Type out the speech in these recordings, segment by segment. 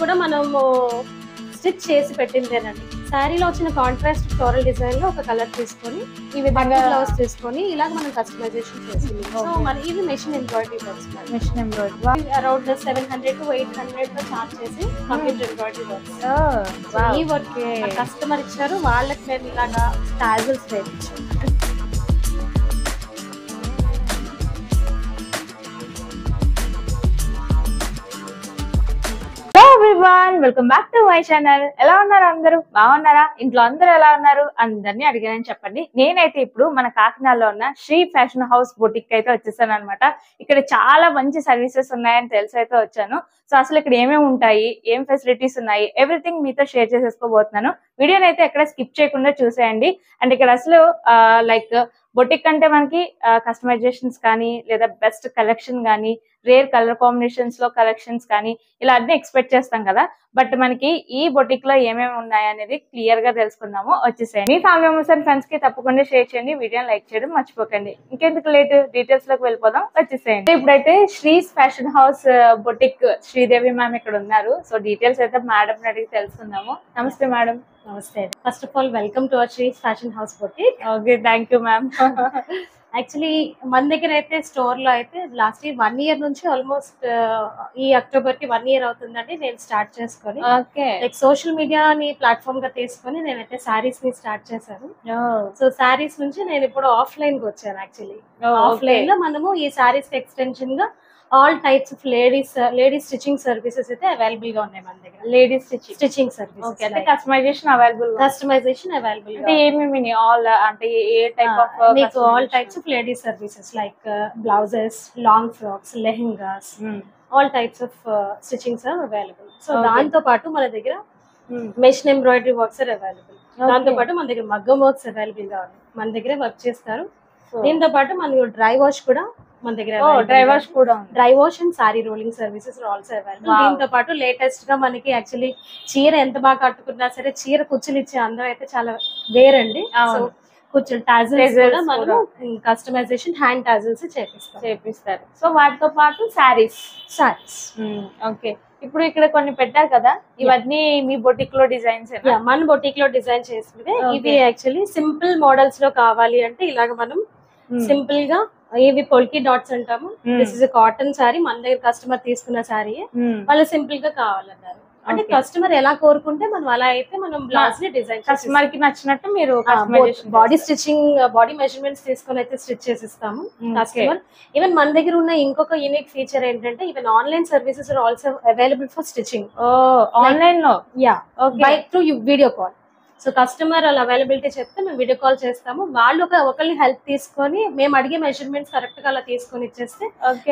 కూడా మనము స్టిచ్ చేసి పెట్టిందేనండి. శారీలో వచ్చిన కాంట్రాస్ట్ ఫ్లోరల్ డిజైన్ లో ఒక కలర్ తీసుకొని ఈ విధంగా బ్లౌజ్ తీసుకొని ఇలాగ మనం కస్టమైజేషన్ చేసింది. సో మన ఇది machine embroidery works. Machine embroidery around 700 to 800 లో చార్జ్ చేసి కంప్యూటర్ ఎంబ్రాయిడరీ వర్క్స్. ఈ వర్క్ కస్టమర్ ఇచ్చారు, వాళ్ళకి నేను ఇలాగా టాజల్స్ వేయించాను. Welcome back to my channel. ఎలా ఉన్నారు అందరూ? బాగున్నారా? ఇంట్లో అందరూ ఎలా ఉన్నారు? అందరినీ అడిగానని చెప్పండి. నేనైతే ఇప్పుడు మన కాకినాడలో ఉన్న శ్రీ ఫ్యాషన్ హౌస్ బొటిక్ అయితే వచ్చేసాను అనమాట. ఇక్కడ చాలా మంచి సర్వీసెస్ ఉన్నాయని తెలిసి అయితే వచ్చాను. సో అసలు ఇక్కడ ఏమేమి ఉంటాయి, ఏం ఫెసిలిటీస్ ఉన్నాయి, ఎవ్రీథింగ్ మీతో షేర్ చేసేసుకోబోతున్నాను. వీడియోని అయితే ఎక్కడ స్కిప్ చేయకుండా చూసేయండి. అండ్ ఇక్కడ అసలు లైక్ బొటిక్ అంటే మనకి కస్టమైజేషన్స్ కానీ లేదా బెస్ట్ కలెక్షన్ కానీ రేర్ కలర్ కాంబినేషన్స్ లో కలెక్షన్స్ కానీ ఇలా అన్ని ఎక్స్పెక్ట్ చేస్తాం కదా. బట్ మనకి ఈ బొటిక్ లో ఏమేమి ఉన్నాయి అనేది క్లియర్ గా తెలుసుకుందాము. వచ్చేసేయండి. మీ ఫ్యామిలీ మెంబర్స్ అండ్ ఫ్రెండ్స్ కి తప్పకుండా షేర్ చేయండి, వీడియోని లైక్ చేయడం మర్చిపోకండి. ఇంకెందుకు లేట్, డీటెయిల్స్ లోకి వెళ్ళిపోదాం. వచ్చేసేయండి. ఇప్పుడైతే Shri fashion house boutique Sridevi ma'am ఇక్కడ ఉన్నారు. సో డీటెయిల్స్ అయితే మేడం అడిగి తెలుసుకుందాము. నమస్తే మేడం. నమస్తే. First of all welcome to our Shri fashion house boutique. Okay, thank you ma'am. Actually మన దగ్గర అయితే స్టోర్ లో అయితే లాస్ట్ ఇయర్ 1 year నుంచి ఆల్మోస్ట్ ఈ అక్టోబర్ కి 1 year అవుతుందండి నేను స్టార్ట్ చేసుకొని. లైక్ సోషల్ మీడియాని ప్లాట్ఫామ్ గా తీసుకొని నేనైతే శారీస్ ని స్టార్ట్ చేశాను. సో శారీస్ నుంచి నేను ఇప్పుడు ఆఫ్లైన్ కి వచ్చాను. యాక్చువల్లీ ఆఫ్లైన్ లో మనము ఈ శారీస్ ఎక్స్టెన్షన్ గా all types of ladies stitching services అయితే అవైలబుల్ గా ఉన్నాయి మన దగ్గర. లేడీస్ స్టిచింగ్ సర్వీసెస్ అంటే కస్టమైజేషన్ అవైలబుల్ అంటే ఏమేమి ఆల్ అంటే ఏ టైప్ ఆఫ్ మీకు all types of ladies services like blouses, long frocks, lehengas, all types of stitchings are available. So దాంతో పాటు మన దగ్గర machine embroidery works are available. దాంతో పాటు మన దగ్గర మగ్గం వర్క్స్ అవైలబుల్ గా ఉన్నాయి. మన దగ్గర వర్క్ చేస్తారు. దీంతో పాటు మనకు డ్రై వాష్ కూడా మన దగ్గర dry wash and sorry rolling services also available. దీంతో పాటు లేటెస్ట్ గా మనకి యాక్చువల్లీ చీర ఎంత బాగా కట్టుకున్నా సరే చీర కుచ్చులు ఇచ్చే అందం అయితే చాలా వేరండి. సో కుచ్చులు టాజిల్స్ కూడా మనం కస్టమైజేషన్ హ్యాండ్ టాజిల్స్ చేపిస్తారు. సో వాటితో పాటు సారీస్. ఓకే, ఇప్పుడు ఇక్కడ కొన్ని పెట్టారు కదా, ఇవన్నీ మీ బొటిక్ లో డిజైన్స్? మన బొటిక్ లో డిజైన్ చేసినవి. ఇవి యాక్చువల్లీ సింపుల్ మోడల్స్ లో కావాలి అంటే ఇలాగ మనం సింపుల్ గా ఇవి పొల్కి డాట్స్ అంటాము. This is cotton sorry. మన దగ్గర కస్టమర్ తీసుకున్న సారీ వాళ్ళు సింపుల్ గా కావాలన్నారు. అంటే కస్టమర్ ఎలా కోరుకుంటే మనం అలా అయితే మనం బ్లౌజ్ ని డిజైన్ కస్టమర్ కి నచ్చినట్టు మీరు బాడీ స్టిచ్చింగ్ బాడీ మెజర్మెంట్స్ తీసుకొని అయితే స్టిచ్ చేసిస్తాము కస్టమర్. ఈవెన్ మన దగ్గర ఉన్న ఇంకొక యూనిక్ ఫీచర్ ఏంటంటే even online services are also available for stitching. Online లో by through video call. So customer వాళ్ళ అవైలబిలిటీ చెప్తే మేము వీడియో కాల్ చేస్తాము. వాళ్ళు ఒకరిని హెల్ప్ తీసుకొని మేము అడిగే మెజర్మెంట్స్ కరెక్ట్ గా అలా తీసుకొని ఇచ్చేస్తే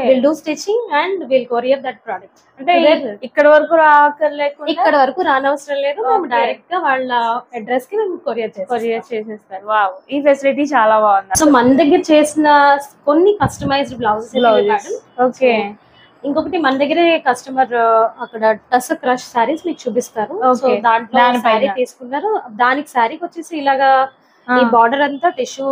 will do stitching and will courier that product. అంటే ఇక్కడ వరకు రాకర్లేకుండా ఇక్కడ వరకు రానవసరం లేదు. మేము డైరెక్ట్ గా వాళ్ళ అడ్రస్ కి మేము కొరియర్ చేసేస్తారు. వావ్, ఈ ఫెసిలిటీ చాలా బాగుంది. సో మన దగ్గర చేసిన కొన్ని కస్టమైజ్డ్ బ్లౌజెస్. ఓకే, ఇంకొకటి మన దగ్గర కస్టమర్ అక్కడ టస్ క్రష్ సారీస్ మీకు చూపిస్తారు. సో దాంట్లో శారీ తీసుకున్నారు. దానికి శారీకి వచ్చేసి ఇలాగా ఈ బార్డర్ అంతా టిష్యూ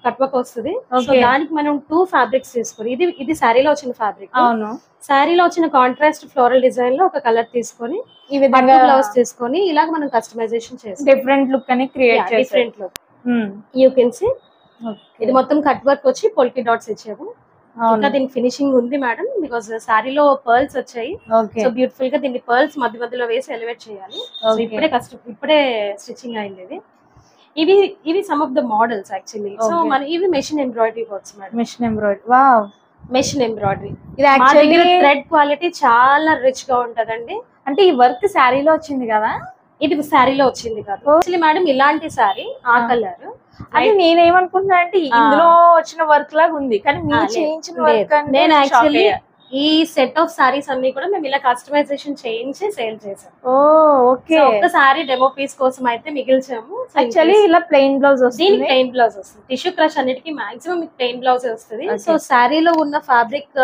కట్ వర్క్ వస్తుంది. సో దానికి మనం 2 ఫ్యాబ్రిక్స్ తీసుకొని ఇది శారీలో వచ్చిన ఫ్యాబ్రిక్. అవును, శారీలో వచ్చిన కాంట్రాస్ట్ ఫ్లోరల్ డిజైన్ లో ఒక కలర్ తీసుకొని ఈ విధంగా బ్లౌజ్ తీసుకొని ఇలాగ మనం కస్టమైజేషన్ చేస్తాం. డిఫరెంట్ లుక్ అని క్రియేట్ చేస్తాం. Different look you can see. ఇది మొత్తం కట్ వర్క్ వచ్చి పొల్కి డాట్స్ ఇచ్చాము. ఇంకా దీనికి ఫినిషింగ్ ఉంది మేడం, బికాస్ శారీలో పర్ల్స్ వచ్చాయి. సో బ్యూటిఫుల్ గా దీన్ని పర్ల్స్ మధ్య మధ్యలో వేసి ఎలివేట్ చేయాలి. ఇప్పుడే స్టిచ్చింగ్ అయింది. ఇవి some of the models actually. So మన ఇవి machine embroidery works madam. Machine embroidery. Wow, machine embroidery. ఇది యాక్చువల్లీ థ్రెడ్ క్వాలిటీ చాలా రిచ్ గా ఉంటదండి. అంటే ఈ వర్క్ శారీలో వచ్చింది కదా? ఇది శారీలో వచ్చింది కాదు యాక్చువల్లీ మేడం. ఇలాంటి శారీ ఆ కలర్ అది నేనేమనుకుంటున్నా అంటే ఇందులో వచ్చిన వర్క్ లాగా ఉంది, కానీ మీరు చేయించిన వర్క్. నేను యాక్చువల్లీ ఈ సెట్ ఆఫ్ సారీస్ అన్ని కూడా మేము ఇలా కస్టమైజేషన్ చేయించి సేల్ చేసాం. ఓకే, ఒక్కసారి డెమో పీస్ కోసం అయితే మిగిల్చాము. యాక్చువల్లీ ఇలా ప్లెయిన్ బ్లౌజ్ వస్తుంది. ప్లెయిన్ బ్లౌజ్ వస్తుంది. టిష్యూ క్రష్ అన్నిటికీ మాక్సిమం మీకు ప్లెయిన్ బ్లౌజ్ వస్తుంది. సో శారీలో ఉన్న ఫ్యాబ్రిక్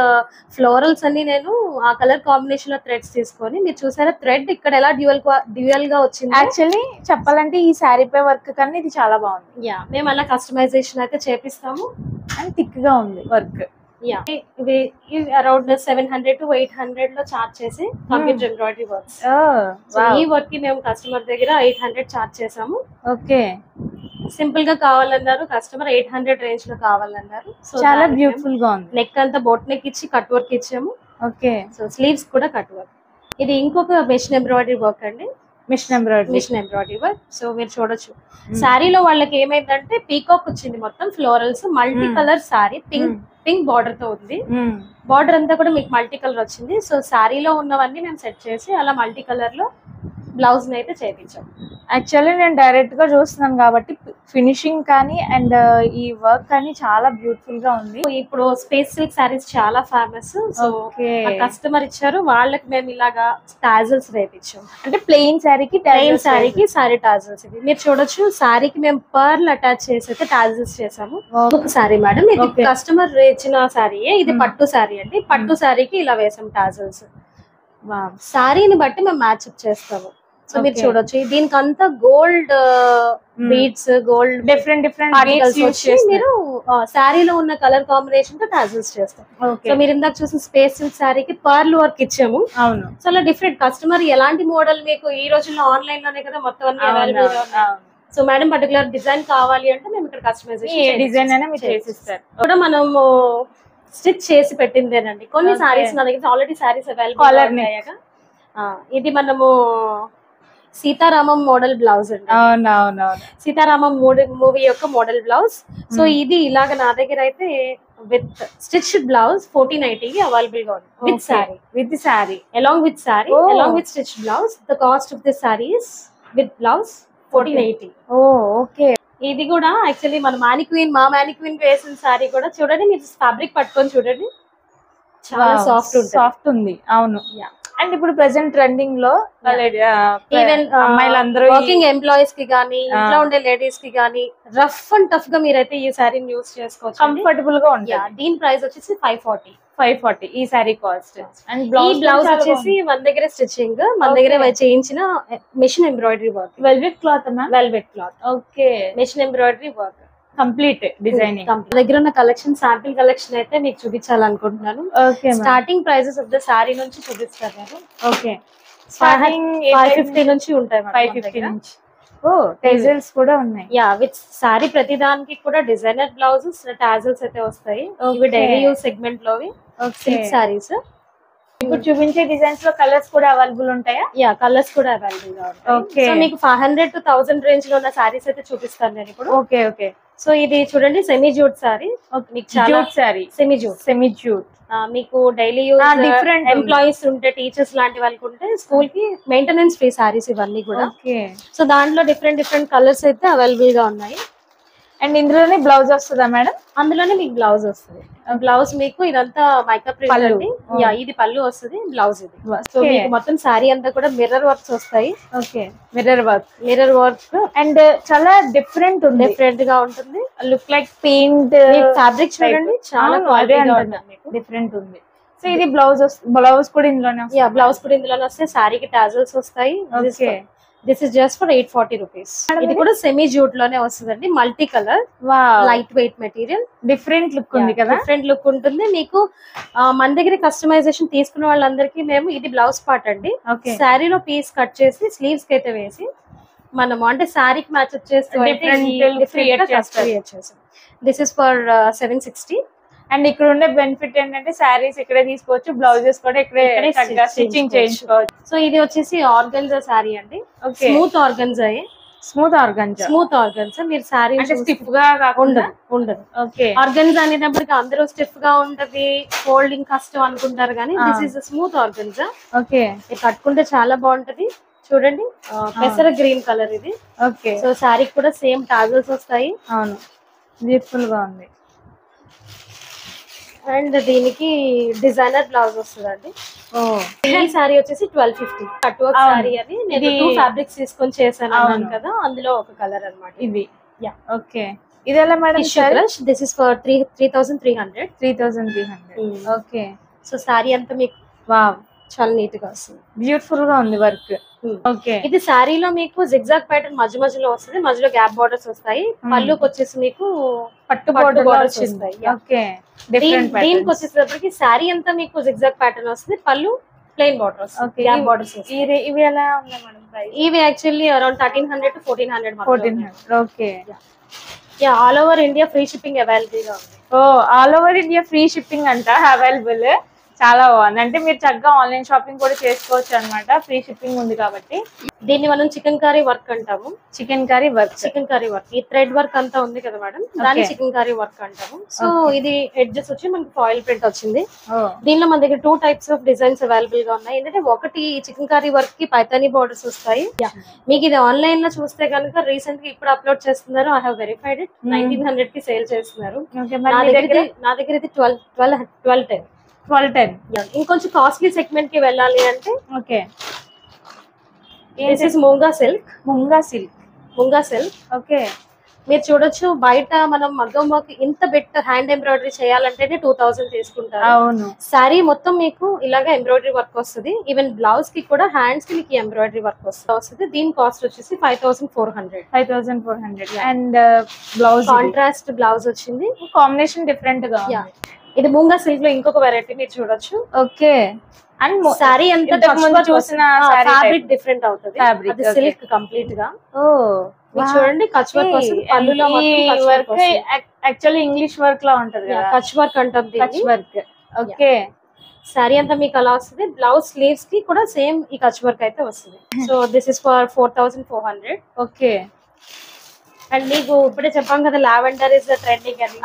ఫ్లోరల్స్ అన్ని నేను ఆ కలర్ కాంబినేషన్ లో థ్రెడ్స్ తీసుకొని, మీరు చూసారా థ్రెడ్ ఇక్కడ ఎలా డ్యూయల్ గా వచ్చింది. యాక్చువల్లీ చెప్పాలంటే ఈ శారీ పై వర్క్ కన్నా ఇది చాలా బాగుంది. మేము అలా కస్టమైజేషన్ అయితే చేపిస్తాము. అండ్ థిక్ గా ఉంది వర్క్. యా ఇవి అరౌండ్ 700 to 800 లో చార్జ్ చేసి కంప్యూటర్ ఎంబ్రాయిడరీ వర్క్స్. ఈ వర్క్ కి మేము కస్టమర్ దగ్గర 800 చార్జ్ చేసాము. ఓకే, సింపుల్ గా కావాలన్నారు కస్టమర్, 800 రేంజ్ లో కావాలన్నారు. సో చాలా బ్యూటిఫుల్ గా ఉంది. నెక్ అంతా బోట్ నెక్ ఇచ్చి కట్ వర్క్ ఇచ్చాము. ఓకే, సో స్లీవ్స్ కూడా కట్ వర్క్. ఇది ఇంకొక మెషిన్ ఎంబ్రాయిడరీ వర్క్ అండి, మిషన్ ఎంబ్రాయిడరీ వర్క్. సో మీరు చూడొచ్చు శారీలో వాళ్ళకి ఏమైందంటే పీకాక్ వచ్చింది, మొత్తం florals multi colour sari, pink border తో ఉంది. బార్డర్ అంతా కూడా మీకు మల్టీ కలర్ వచ్చింది. సో శారీలో ఉన్నవన్నీ మేము సెట్ చేసి అలా మల్టీ కలర్ లో బ్లౌజ్ అయితే చేయించాం. యాక్చువల్లీ నేను డైరెక్ట్ గా చూస్తున్నాను కాబట్టి ఫినిషింగ్ కానీ అండ్ ఈ వర్క్ కానీ చాలా బ్యూటిఫుల్ గా ఉంది. ఇప్పుడు స్పేస్ సిల్క్ సారీస్ చాలా ఫేమస్. సో కస్టమర్ ఇచ్చారు, వాళ్ళకి మేము ఇలాగా టాజల్స్ వేయించాం. అంటే ప్లెయిన్ శారీకి సారీ టాజల్స్. ఇది మీరు చూడొచ్చు, సారీకి మేము పర్ల్ అటాచ్ చేసి అయితే టాజల్స్ చేసాము. ఒక సారీ మేడం, ఇది కస్టమర్ ఇచ్చిన సారీ, ఇది పట్టు సారీ అండి. పట్టు సారీకి ఇలా వేసాం టాజల్స్. సారీని బట్టి మేము మ్యాచ్అప్ చేస్తాము. సో మీరు చూడొచ్చు, దీనికి అంతా గోల్డ్ బీడ్స్, గోల్డ్ డిఫరెంట్ మీరు శారీలో ఉన్న కలర్ కాంబినేషన్ తో టాజల్స్ చేస్తాం. సో మీరు ఇందాక చూసిన స్పేస్ సిల్క్ శారీకి పర్ల్ వర్క్ ఇచ్చాము. అవును, సో అలా డిఫరెంట్ కస్టమర్ ఎలాంటి మోడల్, మీకు ఈ రోజుల్లో ఆన్లైన్ లోనే కదా మొత్తం అన్ని అవైలబుల్ గా ఉన్నాయి. సో మేడం పర్టికులర్ డిజైన్ కావాలి అంటే మేము ఇక్కడ కస్టమైజేషన్ డిజైన్ అయినా మీరు చేసిస్తారు. కూడా మనము స్టిచ్ చేసి పెట్టిందేనండి. కొన్ని సారీస్ నా దగ్గర ఆల్రెడీ సారీస్ అవైలబుల్ అయ్యాక, ఇది మనము సీతారామం మోడల్ బ్లౌజ్ అండి. సీతారామం మూవీ యొక్క మోడల్ బ్లౌజ్. సో ఇది ఇలాగ నా దగ్గర అయితే విత్ స్టిచ్ బ్లౌజ్ 1480 అవైలబుల్ గా ఉంది. With sorry along with saree along with stitch blouse. The cost of this saree is with blouse 1480. Okay, ఇది కూడా యాక్చువల్లీ మన మా మానిక్వీన్ వేసిన సారీ కూడా చూడండి, మీరు ఫ్యాబ్రిక్ పట్టుకొని చూడండి, చాలా సాఫ్ట్ ఉంది. అవును, అండ్ ఇప్పుడు ప్రెసెంట్ ట్రెండింగ్ లో ఈవెన్ అమ్మాయిలందరూ వర్కింగ్ ఎంప్లాయీస్ కి గానీ, ఇంట్లో ఉండే లేడీస్ కి గానీ రఫ్ అండ్ టఫ్ గా మీరైతే ఈ సారీని యూస్ చేసుకోవచ్చు. కంఫర్టబుల్ గా ఉంది. దీని ప్రైస్ వచ్చేసి 540 ఈ సారీ కాస్ట్. అండ్ ఈ బ్లౌజ్ వచ్చేసి మన దగ్గర స్టిచ్చింగ్, మన దగ్గర చేయించిన machine embroidery work. Velvet cloth. Okay, machine embroidery work complete designing. దగ్గర ఉన్న కలెక్షన్, శాంపిల్ కలెక్షన్ అయితే మీకు చూపించాలనుకుంటున్నాను. Starting prices of the sari నుంచి చూపిస్తారు నేను. ఓకే, స్టార్టింగ్ 550 నుంచి ఉంటాయి. 550 నుంచి. టేజల్స్ కూడా ఉన్నాయి. యా, విత్ సారీ ప్రతి దానికి కూడా డిజైనర్ బ్లౌజెస్, టాజల్స్ అయితే వస్తాయి. ఇవి డైలీ యూజ్ సెగ్మెంట్ లోవి సిల్క్ సారీస్. ఇప్పుడు చూపించే డిజైన్స్ లో కలర్స్ కూడా అవైలబుల్ ఉంటాయా? యా, కలర్స్ కూడా అవైలబుల్ గా ఉంటాయి. సో మీకు 500 to 1000 రేంజ్ లో ఉన్న సారీస్ అయితే చూపిస్తాను నేను ఇప్పుడు. ఓకే. సో ఇది చూడండి, సెమీ జూట్ సారీ. మీకు చాలా సెమీ జూట్ మీకు డైలీ యూజ్ డిఫరెంట్ ఎంప్లాయీస్ ఉంటే, టీచర్స్ లాంటి వాళ్ళకి ఉంటే, స్కూల్ కి మెయింటెనెన్స్ ఫ్రీ సారీస్ ఇవన్నీ కూడా. సో దాంట్లో డిఫరెంట్ కలర్స్ అయితే అవైలబుల్ గా ఉన్నాయి. అండ్ ఇందులోనే బ్లౌజ్ వస్తుందా మేడం? అందులోనే మీకు బ్లౌజ్ వస్తుంది. బ్లౌజ్ మీకు ఇదంతా మైకా ప్రింట్ అండి. యా, ఇది పళ్ళు వస్తుంది, బ్లౌజ్ ఇది. సో మీకు మొత్తం సారీ అంతా కూడా మిర్రర్ వర్క్స్ వస్తాయి. ఓకే, మిర్రర్ వర్క్ అండ్ చాలా డిఫరెంట్ గా ఉంటుంది. Look like paint. ఫ్యాబ్రిక్ చూడండి, చాలా డిఫరెంట్ ఉంది. సో ఇది బ్లౌజ్ కూడా ఇందులోనే. యా, బ్లౌజ్ కూడా ఇందులోనే వస్తాయి. సారీకి టాజల్స్ వస్తాయి. This is just for 840 rupees. ఇది కూడా సెమీ జూట్ లోనే వస్తుందండి, multi colour, light weight material. Different look ఉంది కదా, డిఫరెంట్ లుక్ ఉంటుంది మీకు. మన దగ్గర కస్టమైజేషన్ తీసుకున్న వాళ్ళందరికీ మేము ఇది బ్లౌజ్ పార్ట్ అండి. శారీలో పీస్ కట్ చేసి స్లీవ్స్ కి అయితే వేసి మనము అంటే శారీకి మ్యాచ్ చేస్తూ దిస్ ఇస్ ఫర్ 760. అండ్ ఇక్కడ ఉండే బెనిఫిట్ ఏంటంటే శారీస్ ఇక్కడే తీసుకోవచ్చు, బ్లౌజెస్ కూడా ఇక్కడే స్టిచ్చింగ్ చేయించుకోవచ్చు. సో ఇది వచ్చేసి ఆర్గన్జా శారీ అండి. Smooth organza. మీరు శారీ స్టిఫ్ గా ఉండదు. ఆర్గన్జా అనేటప్పటికి అందరూ స్టిఫ్ గా ఉంటది, ఫోల్డింగ్ కష్టం అనుకుంటారు కానీ this is smooth organza. Okay, కట్టుకుంటే చాలా బాగుంటది. చూడండి, పెసర గ్రీన్ కలర్ ఇది. ఓకే, సో శారీకి కూడా సేమ్ టాజల్స్ వస్తాయి. అవును, బ్యూటిఫుల్ గా ఉంది. అండ్ దీనికి డిజైనర్ బ్లౌజ్ వస్తుందండి. ఈ సారీ వచ్చేసి 1250. కట్ వర్క్ సారీ అని నేను 2 ఫ్యాబ్రిక్స్ తీసుకొని చేశాను కదా, అందులో ఒక కలర్ అన్నమాట ఇది. Yeah, okay. ఇది ఎలా madam? This is for 3300. Okay. So sorry అంతా మీకు చాలా నీట్ గా వస్తుంది. బ్యూటిఫుల్ గా ఉంది వర్క్. ఓకే, ఇది శారీలో మీకు జిగ్జాగ్ ప్యాటర్న్ మధ్య మధ్యలో వస్తుంది, మధ్యలో గ్యాప్ బార్డర్స్ వస్తాయి. పళ్ళుకి వచ్చేసి మీకు పట్టు బార్డర్స్ వస్తాయి. ఓకే, డిఫరెంట్ దీనికి వచ్చేసరికి శారీ అంతా మీకు జిగ్జాగ్ ప్యాటర్న్ వస్తుంది, పళ్ళు ప్లెయిన్ బార్డర్స్, గ్యాప్ బార్డర్స్. ఇవి ఎలా ఉన్నాయి మేడం ప్రైస్? ఇవి actually around 1300 to 1400. 1400. Okay, ya, all over India free shipping available గా ఉంది. Oh, all over India free shipping అంట అవైలబుల్. చాలా బాగుంది. అంటే మీరు చక్కగా ఆన్లైన్ షాపింగ్ కూడా చేసుకోవచ్చు అనమాట, ఫ్రీ షిప్పింగ్ ఉంది కాబట్టి. దీన్ని మనం చికెన్ కర్రీ వర్క్ అంటాము. చికెన్ కర్రీ వర్క్ ఈ థ్రెడ్ వర్క్ అంతా ఉంది కదా మేడం, దాన్ని చికెన్ కర్రీ వర్క్ అంటాము. సో ఇది ఎడ్జెస్ వచ్చి మనకి ఫాయిల్ ప్రింట్ వచ్చింది. దీనిలో మన దగ్గర 2 types ఆఫ్ డిజైన్స్ అవైలబుల్ గా ఉన్నాయి. ఏంటంటే ఒకటి చికెన్ కర్రీ వర్క్ కి పైతానీ బార్డర్స్ వస్తాయి. మీకు ఇది ఆన్లైన్ లో చూస్తే కనుక రీసెంట్ గా ఇప్పుడు అప్లోడ్ చేస్తున్నారు. I have verified it. 1900 కి సేల్ చేస్తున్నారు. నా దగ్గర ఇది 1210. ఇంకొంచెం కాస్ట్లీ సెగ్మెంట్ కి వెళ్ళాలి అంటే okay, this is munga silk. Okay, మీరు చూడొచ్చు బయట మనం మగ్గం వర్క్ ఇంత బెట్ హ్యాండ్ ఎంబ్రాయిడరీ చేయాలంటేనే 2000 తీసుకుంటారు. అవును, సారీ మొత్తం మీకు ఇలాగా ఎంబ్రాయిడరీ వర్క్ వస్తుంది. ఈవెన్ బ్లౌజ్ కి కూడా హ్యాండ్స్ కి మీకు ఎంబ్రాయిడరీ వర్క్ వస్తుంది. దీని కాస్ట్ వచ్చేసి 5400. అండ్ బ్లౌజ్ కాంట్రాస్ట్ బ్లౌజ్ వచ్చింది. కాంబినేషన్ డిఫరెంట్ గా. ఇది ముంగా సిల్క్ లో ఇంకొక వెరైటీ మీరు చూడొచ్చు. ఓకే, అండ్ సారీ అంతా చూసిన ఫ్యాబ్రిక్ డిఫరెంట్ అవుతుంది. అది సిల్క్ కంప్లీట్ గా. మీరు చూడండి కచ్ వర్క్ వస్తుంది పళ్ళులో. వర్క్ యాక్చువల్లీ ఇంగ్లీష్ వర్క్ లా ఉంటది కదా, కచ్ వర్క్ అంటాం కచ్ వర్క్. ఓకే, సారీ అంతా మీకు అలా వస్తుంది. బ్లౌజ్ స్లీవ్స్ కి కూడా సేమ్ ఈ కచ్ వర్క్ అయితే వస్తుంది. So this is for 4400. Okay, and మీకు ఇప్పుడే చెప్పాం కదా లావెండర్ ఇస్ ద ట్రెండింగ్ అని.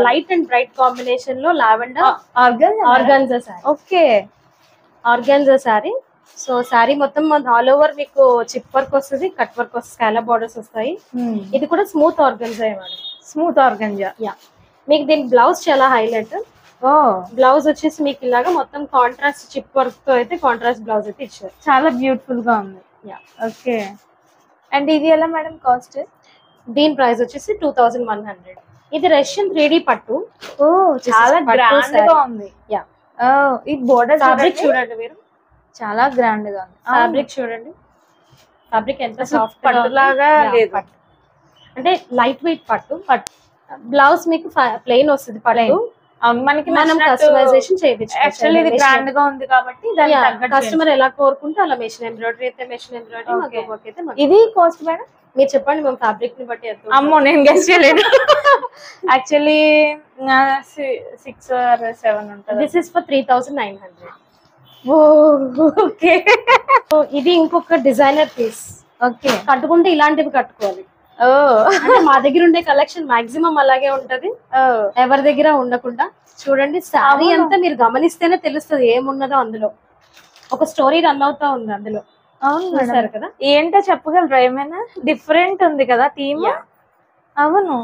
లైట్ అండ్ బ్రైట్ కాంబినేషన్ లో lavender organza sorry. Okay, organza sorry. So sorry మొత్తం ఆల్ ఓవర్ మీకు చిప్ వర్క్ వస్తుంది, కట్ వర్క్ వస్తుంది, స్కాలప్ బార్డర్స్ వస్తాయి. ఇది కూడా స్మూత్ ఆర్గాన్జా ఇవ్వాలి. యా, మీకు దీని బ్లౌజ్ చాలా హైలైట్. బ్లౌజ్ వచ్చేసి మీకు ఇలాగా మొత్తం కాంట్రాస్ట్ చిప్ వర్క్ తో అయితే కాంట్రాస్ట్ బ్లౌజ్ అయితే ఇచ్చారు. చాలా బ్యూటిఫుల్ గా ఉంది. Yeah, okay. అండ్ ఇది ఎలా మేడం కాస్ట్? దీని ప్రైస్ వచ్చేసి 2100. ఇది రష్యన్ 3D పట్టు. చాలా గ్రాండ్ గా ఉంది. యా, ఈ బోర్డర్ ఫ్యాబ్రిక్ చూడండి మీరు, చాలా గ్రాండ్ గా ఉంది. ఫ్యాబ్రిక్ చూడండి, ఫ్యాబ్రిక్ ఎంత సాఫ్ట్ పట్టు లాగా లేదు, అంటే లైట్ వెయిట్ పట్టు. బ్లౌజ్ మీకు ప్లెయిన్ వస్తుంది పట్టు. మనకి మనం కస్టమైజేషన్ చేయవచ్చు. యాక్చువల్లీ ఇది గ్రాండ్ గా ఉంది కాబట్టి కస్టమర్ ఎలా కోరుకుంటే అలా మెషిన్ ఎంబ్రాయిడరీ అయితే మెషిన్ ఎంబ్రాయిడరీ, మగ్గం వర్క్ అయితే మగ్గం. ఇది కాస్ట్ మేడం మీరు చెప్పండి, మేము ఫ్యాబ్రిక్ ని బట్టి ఎంత. అమ్మో, నేను గెస్ చేయలేను. యాక్చువల్లీ 6 or 7 ఉంటుంది. This is for 3900. ఓకే, ఇది ఇంకొక డిజైనర్ పీస్. ఓకే, కట్టుకుంటే ఇలాంటివి కట్టుకోవాలి. అంటే మా దగ్గర ఉండే కలెక్షన్ మాక్సిమం అలాగే ఉంటది, ఎవరి దగ్గర ఉండకుండా. చూడండి సారీ అంతా మీరు గమనిస్తేనే తెలుస్తుంది ఏమున్నదో అందులో. ఒక స్టోరీ రన్ అవుతా ఉంది అందులో. అవును కదా, ఏంటో చెప్పగలరా ఏమైనా? డిఫరెంట్ ఉంది కదా థీమ్. అవును,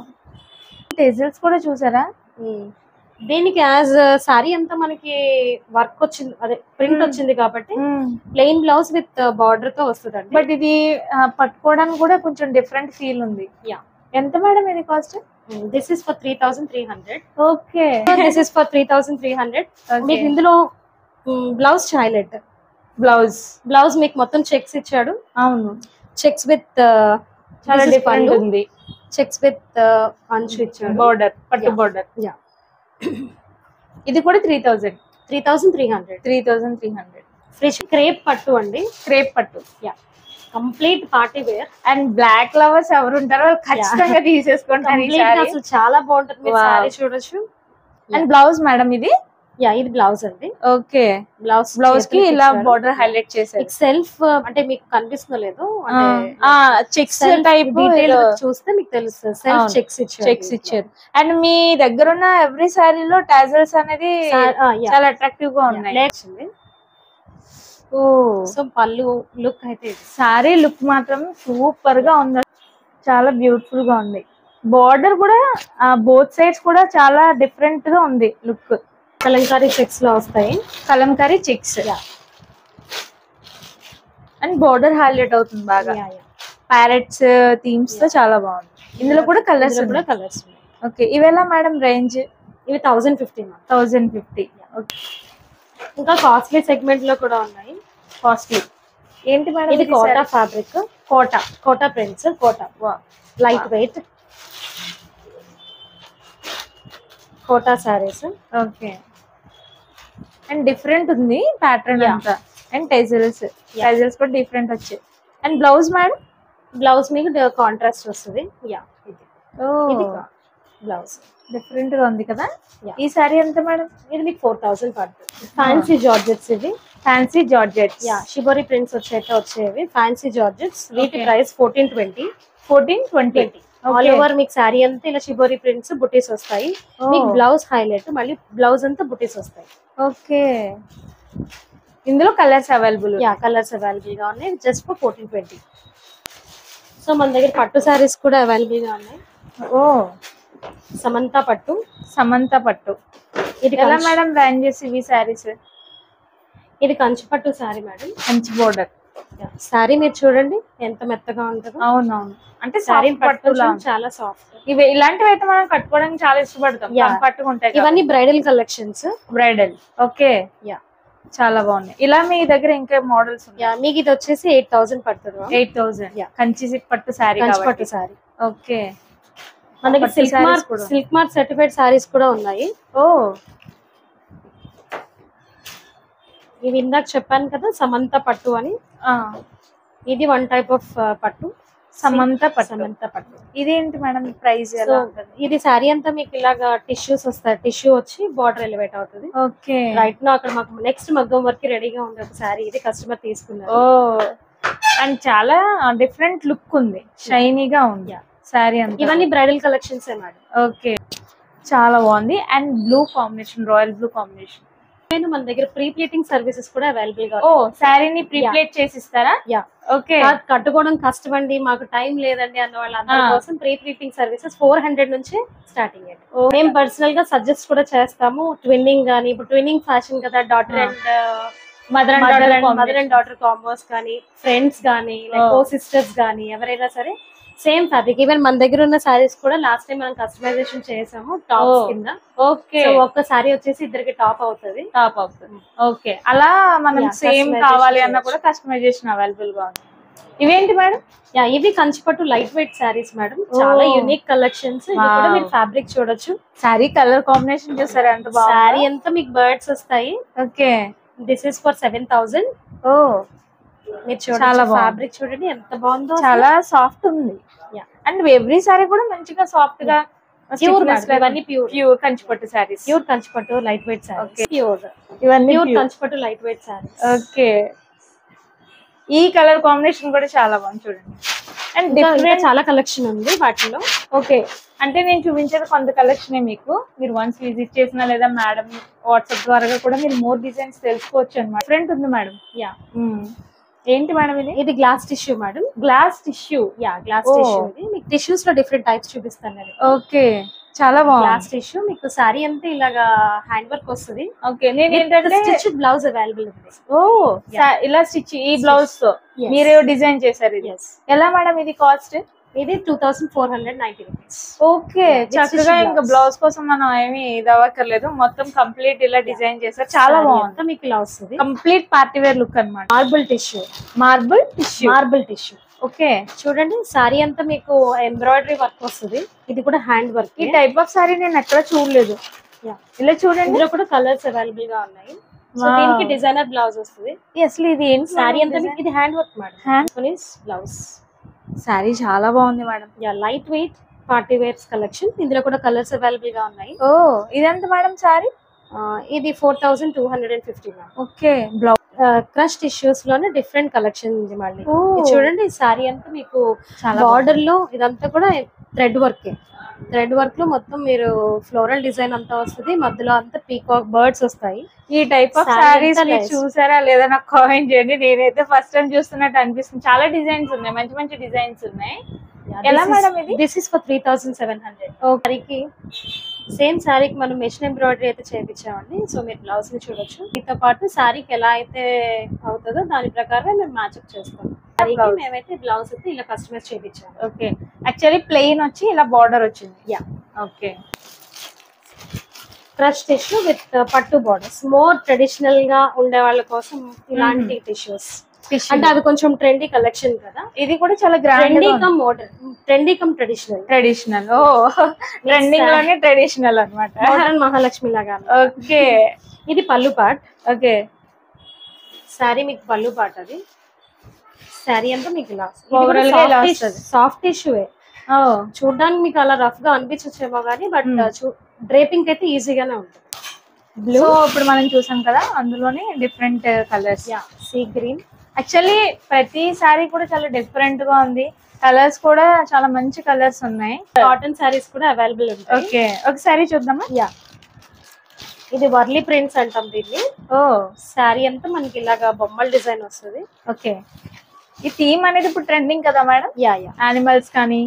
టెజల్స్ కూడా చూసారా? దీనికి యాజ్ సారీ అంతా మనకి వర్క్ వచ్చింది, అదే ప్రింట్ వచ్చింది కాబట్టి ప్లెయిన్ బ్లౌజ్ విత్ బార్డర్ తో వస్తుంది. బట్ ఇది పట్టుకోవడానికి కూడా కొంచెం డిఫరెంట్ ఫీల్ ఉంది. యా, ఎంత మేడం ఇది cost? This is for 3300. Okay, this is for 3300. మీకు ఇందులో బ్లౌజ్ హైలైట్. బ్లౌజ్ మీకు మొత్తం చెక్స్ ఇచ్చాడు. అవును, చెక్స్ విత్ చాలా డిఫరెంట్ ఉంది. చెక్స్ విత్ అంచు ఇచ్చాడు, బోర్డర్, పట్టు బోర్డర్. యా, ఇది కూడా 3300. ఫ్రెష్ క్రేప్ పట్టు అండి, క్రేప్ పట్టు. Yeah, complete party wear. And black lovers ఎవరు ఉంటారో వాళ్ళు ఖచ్చితంగా తీసేసుకుంటారు. అసలు చాలా బాగుంటుంది, మీరు సారీ చూడొచ్చు. అండ్ బ్లౌజ్ మేడం ఇది? యా, ఇది బ్లౌజ్ అండి. ఓకే, బ్లౌజ్ కి ఇలా బోర్డర్ హైలైట్ చేశారు. సెల్ఫ్ అంటే మీకు కనిపిస్తుందో లేదో, చెక్స్ టైప్ చూస్తే మీకు తెలుస్తుంది. సెల్ఫ్ చెక్స్ ఇచ్చారు. అండ్ మీ దగ్గర ఉన్న ఎవ్రీ సారీలో టాజల్స్ అనేది చాలా అట్రాక్టివ్ గా ఉన్నాయి. సో పళ్ళు లుక్ అయితే, సారీ లుక్ మాత్రం సూపర్ గా ఉంది, చాలా బ్యూటిఫుల్ గా ఉంది. బోర్డర్ కూడా బోత్ సైడ్స్ కూడా చాలా డిఫరెంట్ గా ఉంది లుక్. కలంకారీ చెక్స్ లో వస్తాయి, Kalamkari checks. And border highlight అవుతుంది బాగా. ప్యారెట్స్ థీమ్స్ తో చాలా బాగుంది. ఇందులో కూడా కలర్స్ ఓకే, ఇవేలా మేడం రేంజ్? ఇవి 1050. ఓకే, ఇంకా కాస్ట్లీ సెగ్మెంట్ లో కూడా ఉన్నాయి. కాస్ట్లీ ఏంటి మేడం? ఇది Kota fabric, Kota prints, Kota light weight Kota saris. Okay, and different ఉంది ప్యాటర్న్ అంతా, అండ్ టైజల్స్ కూడా డిఫరెంట్ వచ్చాయి. And blouse madam? బ్లౌజ్ మీకు కాంట్రాస్ట్ వస్తుంది. ఇది బ్లౌజ్ డిఫరెంట్ గా ఉంది కదా. ఈ సారీ ఎంత మేడం? ఇది మీకు 4000 పడుతుంది. ఫ్యాన్సీ జార్జెట్స్, ఇవి ఫ్యాన్సీ జార్జెట్స్. షిబోరి ప్రింట్స్ వచ్చేవి ఫ్యాన్సీ జార్జెట్స్. వీటి ప్రైస్ 1420. ఆల్ ఓవర్ మీకు సారీ అంతా ఇలా షిబోరి ప్రింట్స్ బుటీస్ వస్తాయి. మీకు బ్లౌజ్ హైలైట్, మళ్ళీ బ్లౌజ్ అంతా బుటీస్ వస్తాయి. ఓకే, ఇందులో కలర్స్ అవైలబుల్? కలర్స్ అవైలబుల్ గా ఉన్నాయి. Just for 1420. సో మన దగ్గర పట్టు సారీస్ కూడా అవైలబుల్ గా ఉన్నాయి. ఓ, సమంత పట్టు. ఇది ఎలా మేడం రేంజెస్ ఇవి సారీస్? ఇది కంచి పట్టు sorry madam, Kanchi border sorry. మీరు చూడండి ఎంత మెత్తగా ఉంటుందో. అవునవును, అంటే సారీ పట్టు చాలా సాఫ్ట్. ఇవి ఇలాంటివి అయితే మనం కట్టుకోవడానికి చాలా ఇష్టపడతాం, కంఫర్ట్గా ఉంటాయి. ఇవన్నీ బ్రైడల్ కలెక్షన్స్. బ్రైడల్. ఓకే, చాలా బాగున్నాయి. ఇలా మీ దగ్గర ఇంకా మోడల్స్? మీకు ఇది వచ్చేసి 8000 పడుతుంది. 8000 కంచి పట్టు సారీ. పట్టు సారీ. ఓకే, మన దగ్గర సిల్క్ మార్క్ సర్టిఫైడ్ సారీస్ కూడా ఉన్నాయి. ఓ, ఇవి ఇందాక చెప్పాను కదా సమంత పట్టు అని. ఇది వన్ టైప్ ఆఫ్ పట్టు, సమంత పట్టు. ఇదేంటి మేడం ప్రైస్ ఎలా ఉంటుంది? ఇది సారీ అంతా మీకు ఇలాగా టిష్యూస్ వస్తాయి. టిష్యూ వచ్చి బార్డర్ ఎలివేట్ అవుతుంది. ఓకే, రైట్ నో అక్కడ మాకు నెక్స్ట్ మగ్గం వరకు రెడీగా ఉంది ఒక సారీ. ఇది కస్టమర్ తీసుకున్నారు. ఓ, అండ్ చాలా డిఫరెంట్ లుక్ ఉంది, షైనీగా ఉంది సారీ అంతా. ఇవన్నీ బ్రైడల్ కలెక్షన్స్ మేడం. ఓకే, చాలా బాగుంది. And blue combination, royal blue combination. మన దగ్గర ప్రీ ప్లేటింగ్ సర్వీసెస్ కూడా అవైలబుల్ గా. ఓ, సారీని ప్రీ ప్లేట్ చేసి ఇస్తారా? ఓకే, కట్టుకోవడం కష్టం అండి, మాకు టైం లేదండి అన్న వాళ్ళందరి కోసం ప్రీ ప్లేటింగ్ సర్వీసెస్ 400 నుంచి స్టార్టింగ్. మేము పర్సనల్ గా సజెస్ట్ కూడా చేస్తాము. ట్విన్నింగ్ గానీ, ఇప్పుడు ట్విన్నింగ్ ఫ్యాషన్ కదా, daughter and mother and daughter combos కానీ, ఫ్రెండ్స్ కానీ, కో సిస్టర్స్ కానీ, ఎవరైనా సరే సేమ్ ఫ్యాబ్రిక్. ఈవెన్ మన దగ్గర ఉన్న సారీస్ కూడా లాస్ట్ టైం మనం కస్టమైజేషన్ చేసాము టాప్స్ కింద. ఓకే, ఒక్క సారీ వచ్చేసి ఇద్దరికి టాప్ అవుతుంది. ఓకే, అలా మనం సేమ్ కావాలి అన్న కూడా కస్టమైజేషన్ అవైలబుల్ గా ఉంది. ఇవేంటి మేడం? ఇవి కంచిపట్టు లైట్ వెయిట్ సారీస్ మేడం, చాలా యూనిక్ కలెక్షన్స్. మీరు ఫ్యాబ్రిక్ చూడొచ్చు. సారీ కలర్ కాంబినేషన్ చూసారా ఎంత బాగుంది. సారీ అంతా మీకు బర్డ్స్ వస్తాయి. Okay, this is for 7000. ఓ, మీరు చాలా ఫ్యాబ్రిక్ చూడండి ఎంత బాగుందో, చాలా సాఫ్ట్ ఉంది. అండ్ ఎవ్రీ సారీ కూడా మంచిగా సాఫ్ట్ గా ప్యూర్ కంచిపట్టు సారీస్. ప్యూర్ కంచిపట్టు లైట్ వెయిట్ సారీస్. ఇవన్నీ ప్యూర్ కంచిపట్టు లైట్ వెయిట్ సారీస్. ఓకే, ఈ కలర్ కాంబినేషన్ కూడా చాలా బాగుంది చూడండి. అండ్ డిఫరెంట్ చాలా కలెక్షన్ ఉంది వాటిలో. ఓకే, అంటే నేను చూపించేది కొంత కలెక్షన్ మీకు. మీరు వన్స్ విజిట్ చేసినా లేదా మేడం వాట్సాప్ ద్వారా కూడా మీరు మోర్ డిజైన్స్ తెలుసుకోవచ్చు అన్నమాట. డిఫరెంట్ ఉంది మేడం. ఏంటి మేడం ఇది? ఇది glass tissue madam. Glass tissue. Glass tissue. ఇది మీకు టిష్యూస్ లో డిఫరెంట్ టైప్స్ చూపిస్తాను నేను. ఓకే, చాలా బాగుంది. గ్లాస్ టిష్యూ మీకు సారీ అంతా ఇలాగా హ్యాండ్ వర్క్ వస్తుంది. ఓకే, నేను ఏంటంటే స్టిచ్ బ్లౌజ్ అవైలబుల్ ఉంది. ఓ, ఇలా స్టిచ్ ఈ బ్లౌజ్ తో మీరే డిజైన్ చేశారు. ఇది ఎలా మేడం? ఇది కాస్ట్? ఇది 2490 రూపీస్. ఓకే, చక్కగా ఇంకా బ్లౌజ్ కోసం మనం ఏమి ఇది అవ్వక్కర్లేదు, మొత్తం కంప్లీట్ ఇలా డిజైన్ చేశారు. చాలా బాగుంది. మీకు ఇలా వస్తుంది కంప్లీట్ పార్టీ వేర్ లుక్ అన్నమాట. Marble tissue. ఓకే, చూడండి సారీ అంతా మీకు ఎంబ్రాయిడరీ వర్క్ వస్తుంది. ఇది కూడా హ్యాండ్ వర్క్. ఈ టైప్ ఆఫ్ సారీ నేను ఎక్కడ చూడలేదు. ఇలా చూడండి, ఇందులో కూడా కలర్స్ అవైలబుల్ గా ఉన్నాయి. దీనికి డిజైనర్ బ్లౌజ్ వస్తుంది. అసలు ఇది ఏంటి సారీ అంతా మీకు ఇది hand work madam. Hand blouse. Sari చాలా బాగుంది madam. Light weight party wears collection. ఇందులో కూడా కలర్స్ అవైలబుల్ గా ఉన్నాయి. ఓ, ఇదెంత మేడం సారీ? ఇది 4250 madam. Okay, blouse crush tissues లోనే డిఫరెంట్ కలెక్షన్ ఉంది మళ్ళీ. చూడండి ఈ సారీ అంతా మీకు బార్డర్ లో ఇదంతా కూడా థ్రెడ్ వర్క్ లో మొత్తం మీరు ఫ్లోరల్ డిజైన్ అంతా వస్తుంది. మధ్యలో అంతా పీకాక్ బర్డ్స్ వస్తాయి. ఈ టైప్ ఆఫ్ సారీస్ చూసారా లేదా నాకు కామెంట్ చేయండి. నేనైతే ఫస్ట్ టైం చూస్తున్నట్టు అనిపిస్తుంది. చాలా డిజైన్స్ ఉన్నాయి, మంచి మంచి డిజైన్స్ ఉన్నాయి. ఎలా మేడం ఇది? This is for 3700. సారీకి సేమ్ సారీకి మనం మెషిన్ ఎంబ్రాయిడరీ అయితే చేయించామండి. సో మీరు బ్లౌజ్ ని చూడొచ్చు. దీంతో పాటు సారీకి ఎలా అయితే అవుతుందో దాని ప్రకారం మేము మ్యాచ్అప్ చేస్తాం. మేమైతే బ్లౌజ్ అయితే ఇలా కస్టమైజ్ చేయించాము. ఓకే, యాక్చువల్లీ ప్లెయిన్ వచ్చి ఇలా బార్డర్ వచ్చింది. ఓకే, క్రష్ టిష్యూ విత్ పట్టు బార్డర్స్. మోర్ ట్రెడిషనల్ గా ఉండే వాళ్ళ కోసం ఇలాంటి టిష్యూస్. అంటే అది కొంచెం ట్రెండీ కలెక్షన్ కదా. ఇది కూడా చాలా grand, trendy cum modern, trendy cum traditional. Traditional. Oh trending లోనే ట్రెడిషనల్ అన్నమాట. మోడర్న్ మహాలక్ష్మి లాగా. ఓకే. ఇది పళ్ళు పార్ట్. ఓకే. శారీ మీకు పళ్ళు పార్ట్. అది శారీ అంతా మీకు ఇలా ఓవరాల్ గా ఇలా వస్తది. Soft tissue. చూడడానికి మీకు అలా రఫ్ గా అనిపించచ్చేమో కానీ బట్ డ్రేపింగ్ అయితే ఈజీగానే ఉంటుంది. బ్లూ ఇప్పుడు మనం చూసాం కదా, అందులోనే different colours. Sea green. Actually ప్రతి సారీ కూడా చాలా డిఫరెంట్ గా ఉంది. కలర్స్ కూడా చాలా మంచి కలర్స్ ఉన్నాయి. కాటన్ సారీస్ కూడా అవైలబుల్ ఉంటాయి. ఓకే, ఒక సారీ చూద్దామా. ఇది వర్లీ ప్రింట్స్ అంటాం దీన్ని. సారీ అంతా మనకి ఇలాగా బొమ్మల డిజైన్ వస్తుంది. ఓకే. ఈ థీమ్ అనేది ఇప్పుడు ట్రెండింగ్ కదా మేడం. యానిమల్స్ కానీ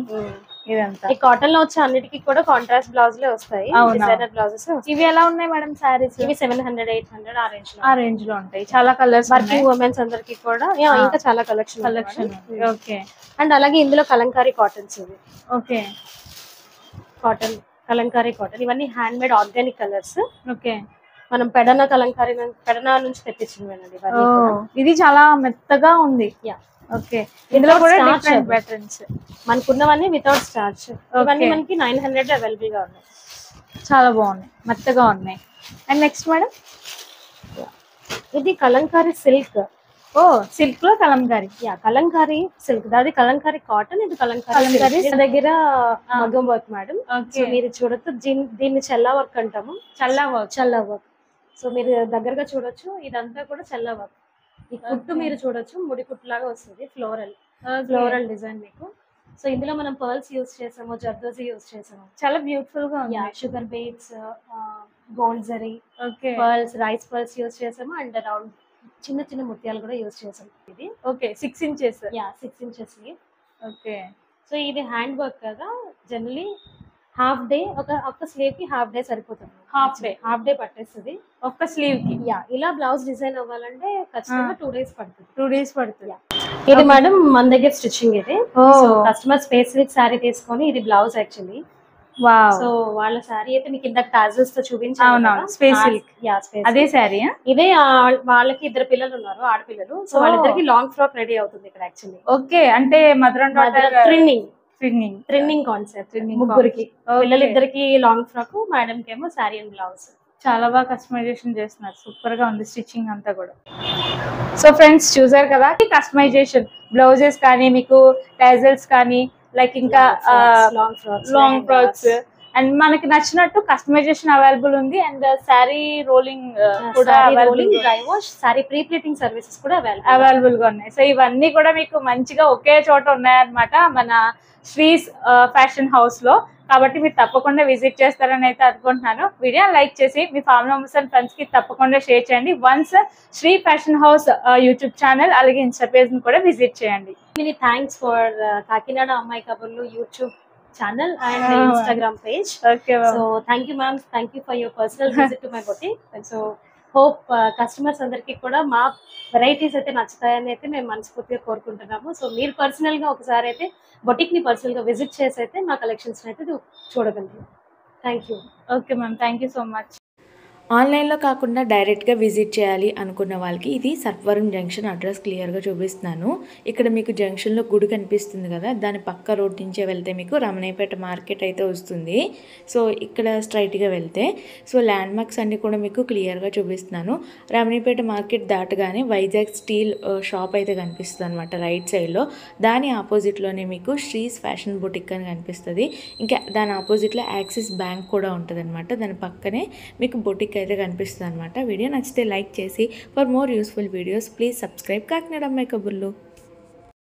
ఇదంతా. ఈ కాటన్ లో వచ్చే అన్నిటికీ కూడా కాంట్రాస్ట్ బ్లౌజ్ లే వస్తాయి. Designer blouses. ఇవి ఎలా ఉన్నాయి మేడం సారీస్? ఇవి 700, 800 ఆ రేంజ్ లో ఉంటాయి. చాలా కలర్స్. వర్కింగ్ ఉమెన్స్ అందరికి కూడా ఇంకా చాలా కలెక్షన్. ఓకే. అండ్ అలాగే ఇందులో కలంకారీ కాటన్స్ ఇవి. ఓకే. కాటన్, కలంకారీ కాటన్, ఇవన్నీ hand made organic colours. Okay. మనం పెడనా నుంచి తెప్పించింది. ఇది చాలా మెత్తగా ఉంది. ఓకే. ఇందులో కూడా డిఫరెంట్ ప్యాటర్న్స్. మనకున్నవన్నీ వితౌట్ స్టార్చ్. ఇవన్నీ మనకి 900 అవైలబుల్ గా ఉన్నాయి. చాలా బాగున్నాయి, మెత్తగా ఉన్నాయి. అండ్ నెక్స్ట్ మేడం, ఇది కలంకారీ సిల్క్. సిల్క్ లో కలంకారీ. కలంకారీ సిల్క్. అది కలంకారీ కాటన్, ఇది కలంకారీ దగ్గర మగ్గం వర్క్ మేడం. సో మీరు చూడొచ్చు, దీన్ని చెల్లా వర్క్ అంటాము. చల్లా వర్క్. సో మీరు దగ్గరగా చూడొచ్చు, ఇదంతా కూడా చెల్లా వర్క్. ఈ కుట్టు మీరు చూడొచ్చు, ముడి కుట్టు లాగా వస్తుంది. ఫ్లోరల్ డిజైన్ మీకు. సో ఇందులో మనం పర్ల్స్ యూస్ చేసాము, జర్దోజీ యూస్ చేసాము. చాలా బ్యూటిఫుల్ గా ఉంది. Sugar beads, gold zari, pearls, rice pearls use చేసాము. అండ్ రౌండ్ చిన్న చిన్న ముత్యాలు కూడా యూస్ చేసాము. ఇది 6 ఇంచెస్. 6 ఇంచెస్. ఓకే. సో ఇది హ్యాండ్ వర్క్ కదా. జనరలీ హాఫ్ డే, ఒక స్లీవ్ కి హాఫ్ డే సరిపోతుంది. హాఫ్ డే పట్టేస్తుంది ఒక్క స్లీవ్ కి. ఇలా బ్లౌజ్ డిజైన్ అవ్వాలంటే ఖచ్చితంగా 2 days పడుతుంది. 2 days పడుతుంది. ఇది మేడం మన దగ్గర స్టిచ్చింగ్. ఇది కస్టమర్ స్పెసిఫిక్ శారీ తీసుకొని, ఇది బ్లౌజ్ యాక్చువల్లీ. సో వాళ్ళ శారీ అయితే మీకు ఇందాక టాజల్స్ తో చూపించాను. అదే శారీ. ఇదే వాళ్ళకి 2 పిల్లలు ఉన్నారు, ఆడపిల్లలు. సో వాళ్ళిద్దరికి లాంగ్ ఫ్రాక్ రెడీ అవుతుంది ఇక్కడ యాక్చువల్లీ. ఓకే. అంటే మదర్ అండ్ డాటర్ ట్రిన్నింగ్ కాన్సెప్ట్. ముగ్గురికి పిల్లలిద్దరికి లాంగ్ ఫ్రాక్, మేడం కేమో శారీ అండ్ బ్లౌజ్. చాలా బాగా కస్టమైజేషన్ చేస్తున్నారు. సూపర్ గా ఉంది స్టిచ్చింగ్ అంతా కూడా. సో ఫ్రెండ్స్ చూసారు కదా, కస్టమైజేషన్ బ్లౌజెస్ కానీ, మీకు టాజల్స్ కానీ, లైక్ ఇంకా లాంగ్ ఫ్రాక్స్, అండ్ మనకి నచ్చినట్టు కస్టమైజేషన్ అవైలబుల్ ఉంది. అండ్ శారీ రోలింగ్ కూడా dry wash, sari pre pleating services కూడా అవైలబుల్ గా ఉన్నాయి. సో ఇవన్నీ కూడా మీకు మంచిగా ఒకే చోట ఉన్నాయన్నమాట మన శ్రీస్ ఫ్యాషన్ హౌస్ లో. కాబట్టి మీరు తప్పకుండా విజిట్ చేస్తారని అయితే అనుకుంటున్నాను. వీడియో లైక్ చేసి మీ ఫ్యామిలీ మెంబర్స్ అండ్ ఫ్రెండ్స్ కి తప్పకుండా షేర్ చేయండి. Once Shri fashion house YouTube channel అలాగే ఇన్స్టా పేజ్ ని కూడా విజిట్ చేయండి. థ్యాంక్స్ ఫర్ కాకినాడ అమ్మాయి కబుర్లు YouTube channel and Instagram page. Okay, ma'am. So thank you ma'am, thank you for your personal visit to my boutique. And so hope customers అందరికి కూడా మా varieties అయితే నచ్చుతాయని అయితే మేము మనస్ఫూర్తిగా కోరుకుంటున్నాము. సో మీరు పర్సనల్ గా ఒకసారి అయితే బొటిక్ ని పర్సనల్ గా విజిట్ చేసి అయితే మా కలెక్షన్స్ అయితే చూడగలరు. Thank you. Okay ma'am, thank you so much. ఆన్లైన్లో కాకుండా డైరెక్ట్గా విజిట్ చేయాలి అనుకున్న వాళ్ళకి ఇది సర్వరం జంక్షన్ అడ్రస్ క్లియర్గా చూపిస్తున్నాను. ఇక్కడ మీకు జంక్షన్లో గుడి కనిపిస్తుంది కదా, దాని పక్క రోడ్ నుంచే వెళ్తే మీకు రమణయ్యపేట మార్కెట్ అయితే వస్తుంది. సో ఇక్కడ స్ట్రైట్గా వెళ్తే సో ల్యాండ్ మార్క్స్ అన్నీ కూడా మీకు క్లియర్గా చూపిస్తున్నాను. రమణయ్యపేట మార్కెట్ దాటగానే వైజాగ్ స్టీల్ షాప్ అయితే కనిపిస్తుంది అనమాట రైట్ సైడ్లో. దాని ఆపోజిట్లోనే మీకు శ్రీస్ ఫ్యాషన్ బొటిక్ అని కనిపిస్తుంది. ఇంకా దాని ఆపోజిట్లో యాక్సిస్ బ్యాంక్ కూడా ఉంటుంది అనమాట. దాని పక్కనే మీకు బొటిక్ అయితే కనిపిస్తుంది అనమాట. వీడియో నచ్చితే లైక్ చేసి for more useful videos please subscribe Kakinada అమ్మాయి కబుర్లు.